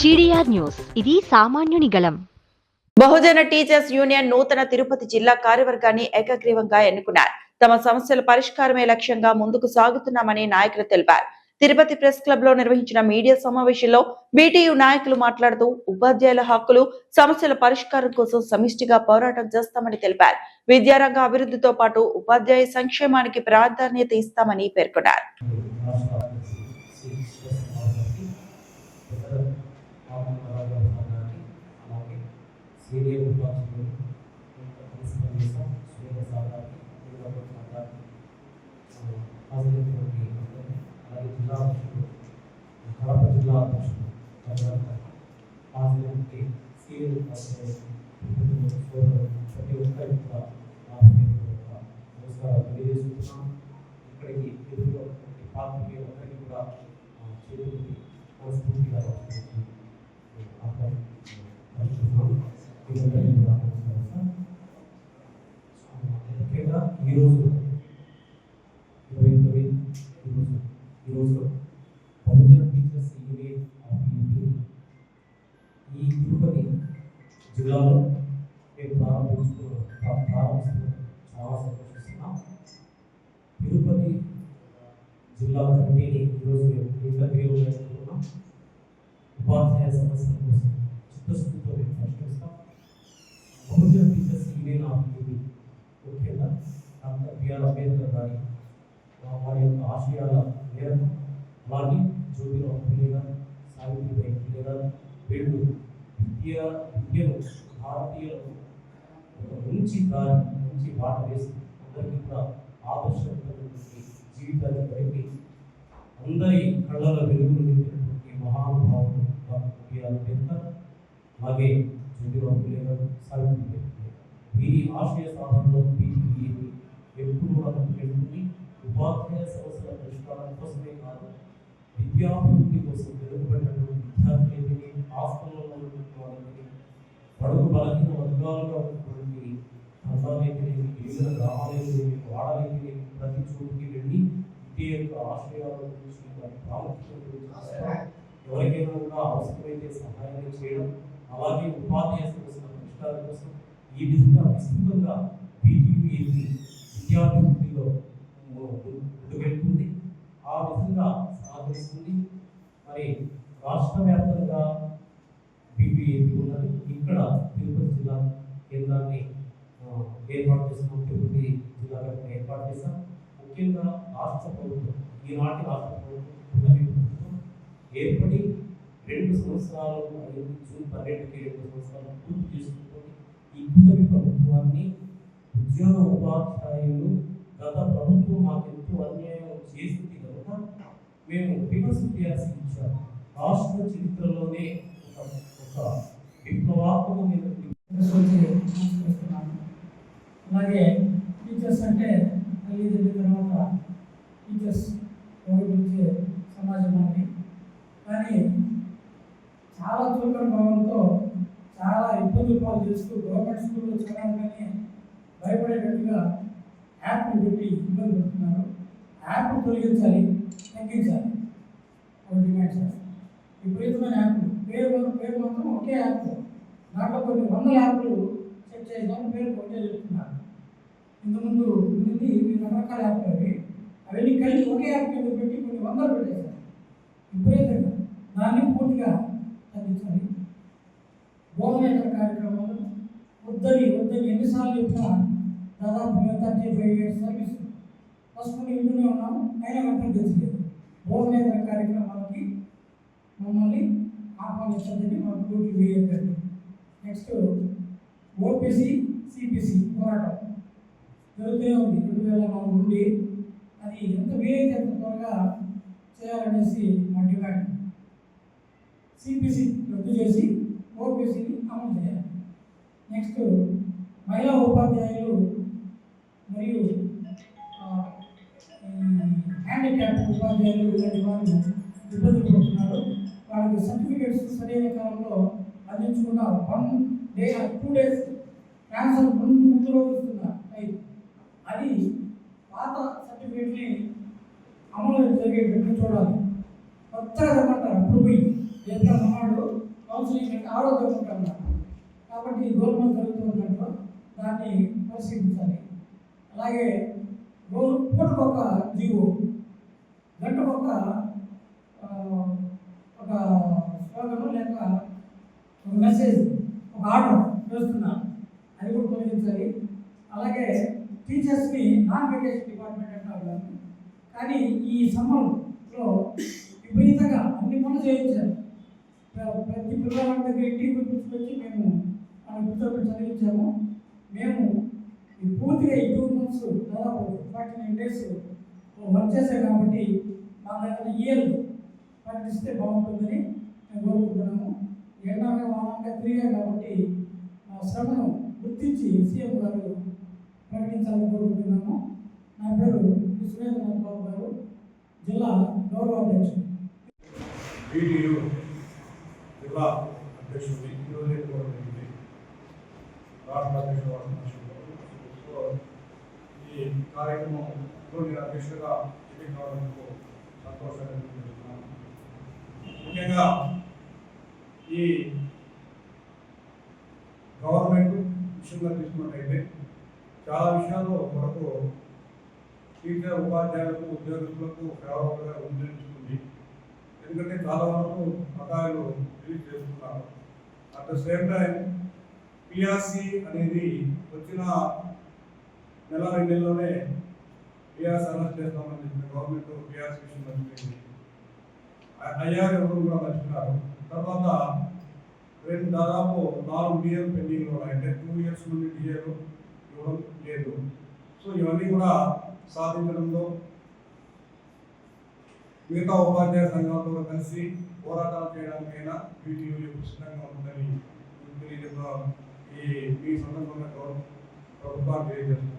GDR news, ఇది సామాన్యుని గళం. బహుజన టీచర్స్ యూనియన్ నూతన తిరుపతి జిల్లా కార్యవర్గాన్ని ఏకగ్రీవంగా ఎన్నుకున్నారు. తమ సమస్యల పరిష్కారమే లక్ష్యంగా ముందుకు సాగుతున్నామని నాయకులు తెలిపారు. తిరుపతి ప్రెస్ క్లబ్ లో నిర్వహించిన మీడియా సమావేశంలో బీటీయూ నాయకులు మాట్లాడుతూ ఉపాధ్యాయుల హక్కులు, సమస్యల పరిష్కారం కోసం సమిష్టిగా పోరాటం చేస్తామని తెలిపారు. విద్యారంగ అభివృద్ధితో పాటు ఉపాధ్యాయ సంక్షేమానికి ప్రాధాన్యత ఇస్తామని పేర్కొన్నారు. సీనియర్ ఉపాధ్యాయులు ప్రిన్సిపల్ సురేఖ సాగారికి అలాగే జిల్లా అధ్యక్షుడు కడప జిల్లా అధ్యక్షుడు హాజరైనటువంటి సీనియర్ ఉపాధ్యాయులు ప్రతి ఒక్కరికి కూడా నమస్కారాలు తెలియజేస్తున్నాం. ఇక్కడికి ఎదురుగా పార్టీకి ఒక్కరికి కూడా చేతులకి మనస్ఫూర్తిగా ముఖ్యంగా ఈరోజు బహుజన టీచర్స్ యూనియన్ ఆఫ్ ఏపీ ఈ తిరుపతి జిల్లాలో మేము ప్రారంభిస్తున్న చాలా సంతోషిస్తున్నాం. తిరుపతి జిల్లా కమిటీని ఈరోజు మేము ఏకగ్రీవంగా ఎన్నుకున్నాం. ఉపాధ్యాయ సమస్యల కోసం చిత్తశుద్ధితో మేము పరిష్కరిస్తాం. బహుజన టీచర్స్ యూనియన్ ఆఫ్ ఏపీ ముఖ్యంగా డాక్టర్ బిఆర్ అంబేద్కర్ గారి వారి యొక్క ఆశయాల మేరకు, అలాగే జ్యోతిరావు ఫులే గారు, సావిత్రిబాయి ఫులే గారు వీళ్ళు విద్యను భారతీయులకు ఒక మంచి బాట వేసి అందరికీ కూడా ఆదర్శవంతమైనటువంటి జీవితాన్ని గడిపి అందరి కళ్ళలో వెలుగులు నింపినటువంటి మహానుభావులు డాక్టర్ బిఆర్ అంబేద్కర్, అలాగే జ్యోతిరావు ఫులే గారు, సావిత్రిబాయి ఫులే వీరి ఆశయ సాధనలో బీజేపీ ఎప్పుడు కూడా ముందుకెళ్తుంది. ఉపాధ్యాయ సమస్యల పరిష్కారం కోసమే కాదు, విద్యాభివృద్ధి కోసం వెలుగుబడినటువంటి విద్యార్థులకి, హాస్టల్లో ఉన్నటువంటి వాళ్ళకి, బడుగు బలహీన వర్గాలుగా ఉన్నటువంటి ప్రాంతాలకి, గిరిజన గ్రామాలకి, వాడలకి, ప్రతి చోటుకి వెళ్ళి విద్య యొక్క ఆశయాల గురించి, ప్రాముఖ్యత గురించి ఎవరికైనా కూడా అవసరమైతే సహాయాన్ని చేయడం, అలాగే ఉపాధ్యాయ సమస్యల పరిష్కారం కోసం ఈ విధంగా విస్తృతంగా బీటీపీ విద్యాభివృద్ధిలో ముందుకెళ్తుంది. ఆ విధంగా సహకరిస్తుంది. మరి రాష్ట్ర వ్యాప్తంగా బీపీఏపీ ఉన్నది. ఇక్కడ తిరుపతి జిల్లా కేంద్రాన్ని ఏర్పాటు చేస్తున్నాం. తిరుపతి జిల్లా ఏర్పాటు చేస్తాం. ముఖ్యంగా రాష్ట్ర ప్రభుత్వం, ఈనాటి రాష్ట్ర ప్రభుత్వం ఏర్పడి 2 సంవత్సరాలు అయింది. జూన్ 12కి 2 సంవత్సరాలు పూర్తి చేసుకుంటుంది. ఈ కూటమి ప్రభుత్వాన్ని ఉద్యోగ ఉపాధ్యాయులు గత ప్రభుత్వం మాకెంతో అన్యాయం చేసింది కనుక మేము విమర్శ చేయాల్సి ఇచ్చాము. రాష్ట్ర చరిత్రలోనే ఒక విప్లవాత్మక అలాగే టీచర్స్ అంటే తల్లిదండ్రుల తర్వాత టీచర్స్ గౌరవించే సమాజం మనకి. కానీ చాలా చులకన భావంతో చాలా ఇబ్బందులు పాలు చేస్తూ గవర్నమెంట్ స్కూల్లో చదవాలని భయపడేటట్టుగా యాప్ని పెట్టి ఇబ్బంది పెడుతున్నారు. యాప్ను తొలగించాలి, తగ్గించాలి ఒక డిమాండ్ చేస్తారు. విపరీతమైన యాప్లు పేరు మాత్రం ఒకే యాప్, దాంట్లో కొన్ని 100 యాప్లు సెట్ చేద్దాం, పేరు ఒకటే చెప్తున్నారు. ఇంతకుముందు ఇది రకరకాల యాప్లు అవన్నీ కలిసి ఒకే యాప్ కింద పెట్టి కొన్ని 100 పెట్టేశారు. విపరీతంగా దాన్ని పూర్తిగా తగ్గించాలి. బోధనేతర కార్యక్రమాలు వద్దని ఎన్నిసార్లు చెప్పినా దాదాపు 35 years సర్వీస్ ఫస్ట్ ఇంట్లోనే ఉన్నాము, అయినా వెంటనే తెచ్చలేదు. బోధనేతర కార్యక్రమాలకి మమ్మల్ని ఆహ్వానించండి, మాకు డ్యూటీ వేయండి. నెక్స్ట్ ఓపీసీ సిపిసి పోరాటం జరుగుతూనే ఉంది 2004 నుండి. అది ఎంత వీలైతే అంత త్వరగా చేయాలనేసి మా డిమాండ్. సిపిసి రద్దు చేసి ఓపీసీని అమలు చేయాలి. నెక్స్ట్ మహిళా ఉపాధ్యాయులు మరియు హ్యాండిక్యాప్ ఉపాధ్యాయులు ఇలాంటి వాళ్ళు ఇబ్బంది పడుతున్నారు. వాళ్ళకి సర్టిఫికేట్స్ సరైన కాలంలో అందించకుండా 1 day 2 days క్యాన్సర్ ముందు రోజు ఇస్తున్నారు. అది పాత సర్టిఫికేట్ని అమలు జరిగేటట్టు చూడాలి. కొత్తగా రమ్మంటారు. అప్పుడు పోయి ఏదైనా మహాడు ఏంటంటే ఆరోగ్యం ఉంటారు కాబట్టి గవర్నమెంట్ జరుగుతున్నట్టు దాన్ని పరిశీలించాలి. అలాగే రోజు పూటకొక జీవో, గంటకొక ఒక స్లోగను లేక ఒక మెసేజ్, ఒక ఆర్డర్ వేస్తున్నా, అది కూడా తొలగించాలి. అలాగే టీచర్స్ని నాన్ వెకేషన్ డిపార్ట్మెంట్ అంటారు, కానీ ఈ సమ్మర్లో విపరీతంగా అన్ని పనులు చేయించారు. ప్రతి పిల్లల దగ్గర ఇంటికి పిలిపించుకొచ్చి మేము కూర్చోబెట్టి చదివించాము. మేము పూర్తిగా ఈ 2 months దాదాపు 49 days వర్క్ చేశాం కాబట్టి మా దగ్గర ఇయర్ ప్రకటిస్తే బాగుంటుందని మేము కోరుకుంటున్నాము. ఎండాక వానాక తిరిగాం కాబట్టి మా శ్రమను గుర్తించి సీఎం గారు ప్రకటించాలని కోరుకుంటున్నాము. నా పేరు సురేంద్రనాథ్ బాబు గారు, జిల్లా గౌరవ అధ్యక్షుడు. వీడియో జిల్లా అధ్యక్షుడిని ఈరోజు జరిగింది రాష్ట్ర అధ్యక్షుడు. ఈ కార్యక్రమంలో నేను అధ్యక్షుడిగా ఎన్నిక కావడంతో సంతోషంగా తెలియజేస్తున్నాను. ముఖ్యంగా ఈ గవర్నమెంట్ విషయంగా తీసుకున్నట్టయితే చాలా విషయాల్లో వరకు టీచర్ ఉపాధ్యాయులకు ఉద్యోగస్తులకు ఫేవరబుల్గా నిర్ణయించుకుంది. ఎందుకంటే చాలా వరకు బకాయిలు రిలీజ్ చేస్తున్నారు. At the same time PRC అనేది వచ్చిన 1-2 నెలల్లోనే పిఆర్సి అనౌన్స్ చేస్తామని చెప్పిన గవర్నమెంట్ పిఆర్సి విషయం మర్చిపోయింది. ఐఆర్ ఎవరు కూడా మర్చిపోయినారు. తర్వాత దాదాపు 4 డిఏలు పెండింగ్లో ఉన్నాయి. అంటే 2 years నుండి డిఏలు ఇవ్వడం లేదు. సో ఇవన్నీ కూడా సాధించడంలో మిగతా ఉపాధ్యాయ సంఘాలతో కలిసి పోరాటాలు చేయడానికైనా వీటియూ పుస్తకంగా ఉందని తెలియజేస్తున్న ఈ సందర్భంగా ప్రభుత్వాన్ని తెలియజేస్తున్నారు.